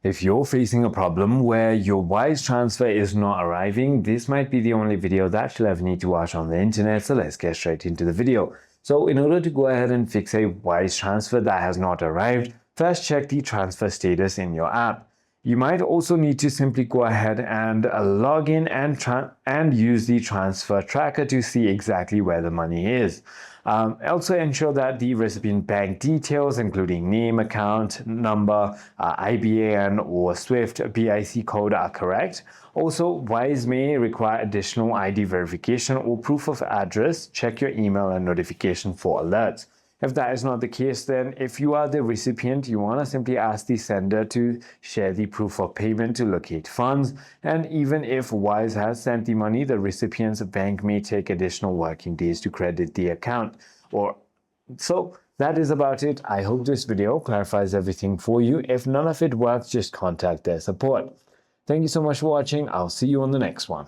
If you're facing a problem where your wise transfer is not arriving, this might be the only video that you'll ever need to watch on the internet, so let's get straight into the video. So in order to go ahead and fix a wise transfer that has not arrived, first check the transfer status in your app. You might also need to simply go ahead and log in and use the transfer tracker to see exactly where the money is. Also ensure that the recipient bank details, including name, account number, IBAN or SWIFT BIC code are correct. Also, Wise may require additional ID verification or proof of address. Check your email and notification for alerts. If that is not the case, then if you are the recipient, you want to simply ask the sender to share the proof of payment to locate funds. And even if Wise has sent the money, the recipient's bank may take additional working days to credit the account. So that is about it. I hope this video clarifies everything for you. If none of it works, just contact their support. Thank you so much for watching. I'll see you on the next one.